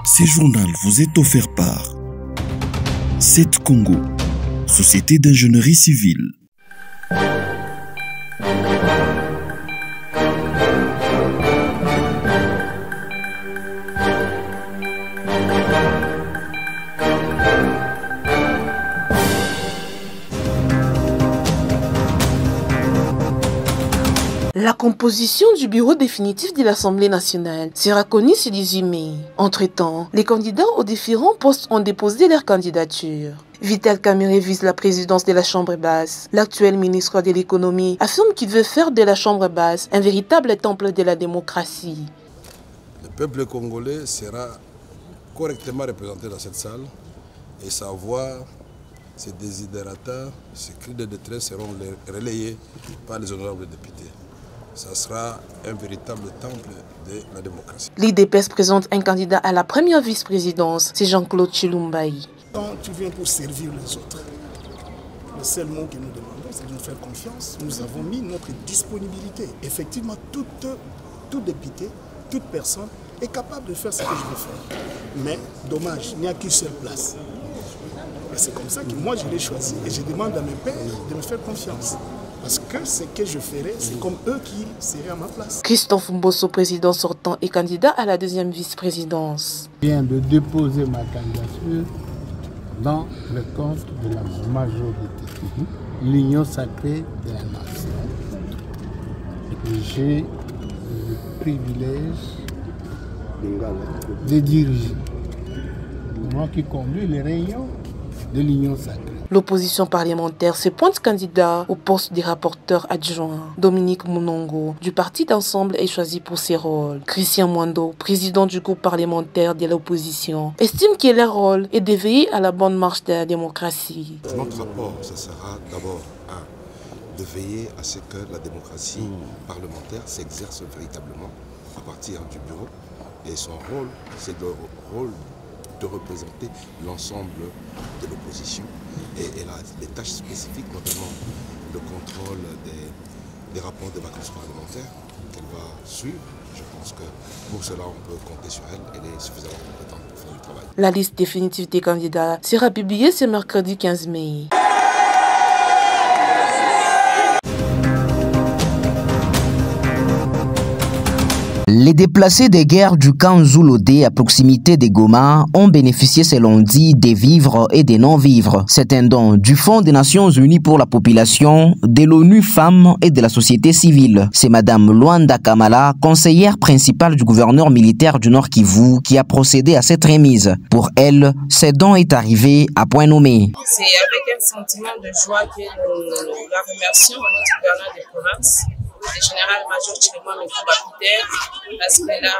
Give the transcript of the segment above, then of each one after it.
Ce journal vous est offert par CET Congo, Société d'ingénierie civile. La composition du bureau définitif de l'Assemblée nationale sera connue ce 18 mai. Entre-temps, les candidats aux différents postes ont déposé leur candidature. Vital Kamerhe vise la présidence de la Chambre basse. L'actuel ministre de l'économie affirme qu'il veut faire de la Chambre basse un véritable temple de la démocratie. Le peuple congolais sera correctement représenté dans cette salle et sa voix, ses désidératas, ses cris de détresse seront relayés par les honorables députés. Ça sera un véritable temple de la démocratie. L'IDPS présente un candidat à la première vice-présidence, c'est Jean-Claude Chilumbaï. Quand tu viens pour servir les autres, le seul mot que nous demandons, c'est de nous faire confiance. Nous avons mis notre disponibilité. Effectivement, tout député, toute personne est capable de faire ce que je veux faire. Mais, dommage, il n'y a qu'une seule place. Et c'est comme ça que moi, je l'ai choisi. Et je demande à mes pairs de me faire confiance. Parce que ce que je ferai, c'est comme eux qui seraient à ma place. Christophe Mbosso, président sortant, et candidat à la deuxième vice-présidence. Je viens de déposer ma candidature dans le compte de la majorité, l'union sacrée de la nation. J'ai le privilège de diriger. Moi qui conduis les réunions de l'union sacrée. L'opposition parlementaire se pointe candidat au poste des rapporteurs adjoints. Dominique Mounongo, du parti d'ensemble, est choisi pour ses rôles. Christian Mwando, président du groupe parlementaire de l'opposition, estime que leur rôle est de veiller à la bonne marche de la démocratie. Notre rapport, ce sera d'abord de veiller à ce que la démocratie parlementaire s'exerce véritablement à partir du bureau. Et son rôle, c'est le rôle de représenter l'ensemble de l'opposition et elle a des tâches spécifiques, notamment le contrôle des rapports des vacances parlementaires qu'elle va suivre. Je pense que pour cela, on peut compter sur elle. Elle est suffisamment compétente pour faire le travail. La liste définitive des candidats sera publiée ce mercredi 15 mai. Les déplacés des guerres du camp Zulodé à proximité de Goma ont bénéficié ce lundi des vivres et des non-vivres. C'est un don du Fonds des Nations Unies pour la population, de l'ONU Femmes et de la société civile. C'est Madame Luanda Kamala, conseillère principale du gouverneur militaire du Nord Kivu, qui a procédé à cette remise. Pour elle, ce don est arrivé à point nommé. C'est avec un sentiment de joie que nous la remercions au notre gouverneur de province, le général-major Chilema Mekouba-Peter, parce qu'elle a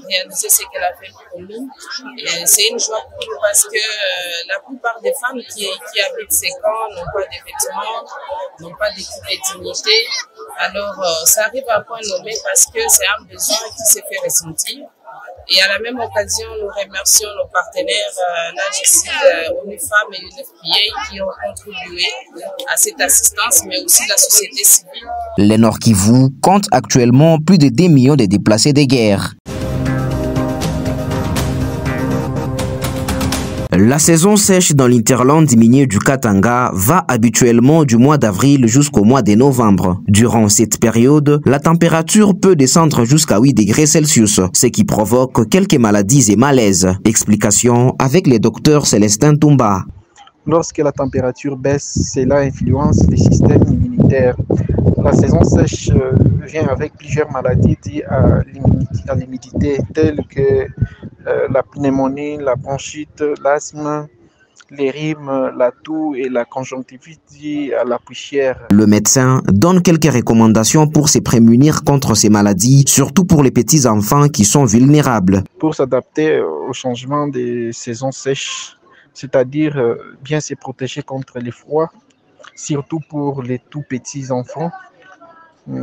réalisé ce qu'elle a fait pour nous. Et c'est une joie pour nous parce que la plupart des femmes qui habitent ces camps n'ont pas de vêtements, n'ont pas d'équipe de dignité. Alors ça arrive à point nommé parce que c'est un besoin qui s'est fait ressentir. Et à la même occasion, nous remercions nos partenaires, là je cite ONU Femmes et UNFPA qui ont contribué à cette assistance, mais aussi la société civile. Le Nord Kivu compte actuellement plus de 2 millions de déplacés de guerre. La saison sèche dans l'interland minier du Katanga va habituellement du mois d'avril jusqu'au mois de novembre. Durant cette période, la température peut descendre jusqu'à 8 degrés Celsius, ce qui provoque quelques maladies et malaises. Explication avec le docteur Célestin Toumba. Lorsque la température baisse, cela influence le système immunitaire. La saison sèche vient avec plusieurs maladies liées à l'humidité, telles que la pneumonie, la bronchite, l'asthme, les rhumes, la toux et la conjonctivite liée à la poussière. Le médecin donne quelques recommandations pour se prémunir contre ces maladies, surtout pour les petits enfants qui sont vulnérables. Pour s'adapter au changement des saisons sèches, c'est-à-dire bien se protéger contre les froids, surtout pour les tout petits enfants.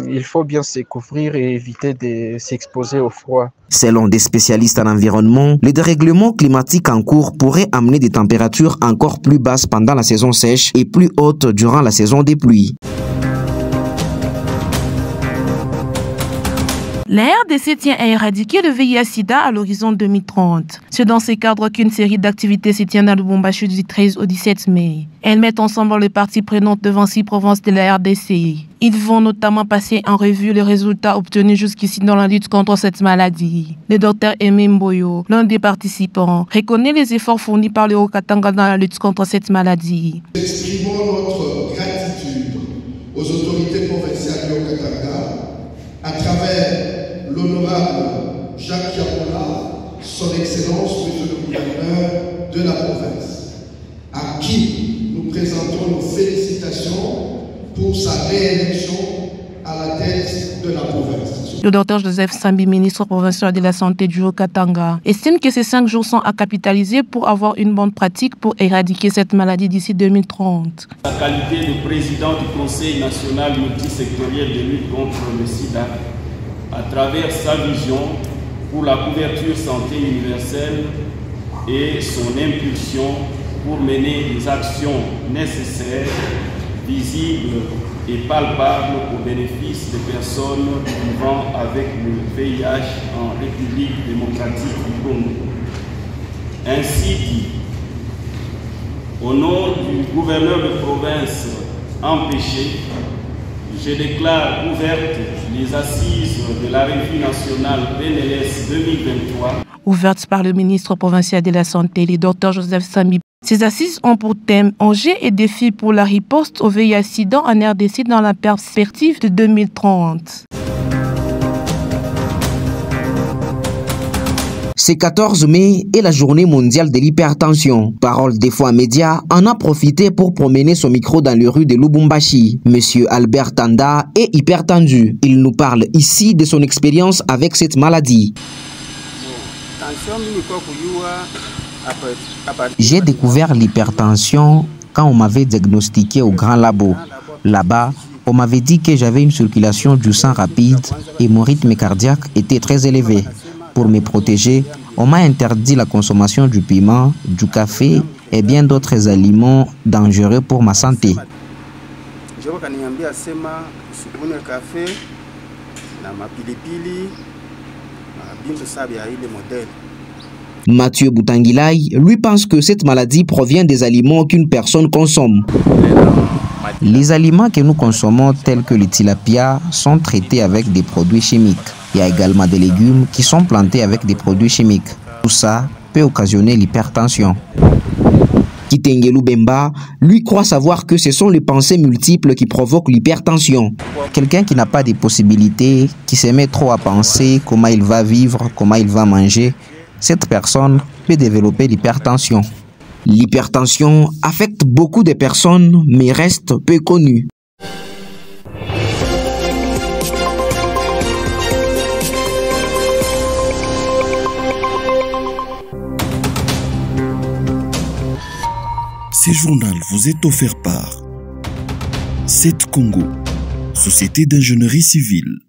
Il faut bien se couvrir et éviter de s'exposer au froid. Selon des spécialistes en environnement, les dérèglements climatiques en cours pourraient amener des températures encore plus basses pendant la saison sèche et plus hautes durant la saison des pluies. La RDC tient à éradiquer le VIH-Sida à l'horizon 2030. C'est dans ces cadres qu'une série d'activités se tient à Lubumbashi du 13 au 17 mai. Elles mettent ensemble les parties prenantes devant 6 provinces de la RDC. Ils vont notamment passer en revue les résultats obtenus jusqu'ici dans la lutte contre cette maladie. Le docteur Aimé Mboyo, l'un des participants, reconnaît les efforts fournis par le Haut-Katanga dans la lutte contre cette maladie. Nous exprimons notre gratitude aux autorités provinciales du Haut-Katanga à travers l'honorable Jacques Yabola, son Excellence, Monsieur le Gouverneur de la province, à qui nous présentons nos félicitations pour sa réélection à la tête de la province. Le docteur Joseph Sambi, ministre provincial de la Santé du Haut-Katanga, estime que ces 5 jours sont à capitaliser pour avoir une bonne pratique pour éradiquer cette maladie d'ici 2030. Sa qualité de président du Conseil national multisectoriel de lutte contre le sida, à travers sa vision pour la couverture santé universelle et son impulsion pour mener des actions nécessaires, visibles et palpables au bénéfice des personnes vivant avec le VIH en République démocratique du Congo. Ainsi dit, au nom du gouverneur de province empêché, je déclare ouvertes les assises de la revue nationale PNLS 2023. Ouvertes par le ministre provincial de la Santé, le docteur Joseph Sambi. Ces assises ont pour thème enjeux et défis pour la riposte au VIH-Sida en RDC dans la perspective de 2030. Ce 14 mai est la journée mondiale de l'hypertension. Parole des fois médias en a profité pour promener son micro dans les rues de Lubumbashi. Monsieur Albert Tanda est hypertendu. Il nous parle ici de son expérience avec cette maladie. J'ai découvert l'hypertension quand on m'avait diagnostiqué au Grand Labo. Là-bas, on m'avait dit que j'avais une circulation du sang rapide et mon rythme cardiaque était très élevé. Pour me protéger, on m'a interdit la consommation du piment, du café et bien d'autres aliments dangereux pour ma santé. Mathieu Boutangilai, lui, pense que cette maladie provient des aliments qu'une personne consomme. Les aliments que nous consommons, tels que le tilapia, sont traités avec des produits chimiques. Il y a également des légumes qui sont plantés avec des produits chimiques. Tout ça peut occasionner l'hypertension. Kitengelu Bemba, lui, croit savoir que ce sont les pensées multiples qui provoquent l'hypertension. Quelqu'un qui n'a pas de possibilités, qui se met trop à penser comment il va vivre, comment il va manger, cette personne peut développer l'hypertension. L'hypertension affecte beaucoup de personnes, mais reste peu connue. Ce journal vous est offert par 7 Congo, Société d'ingénierie civile.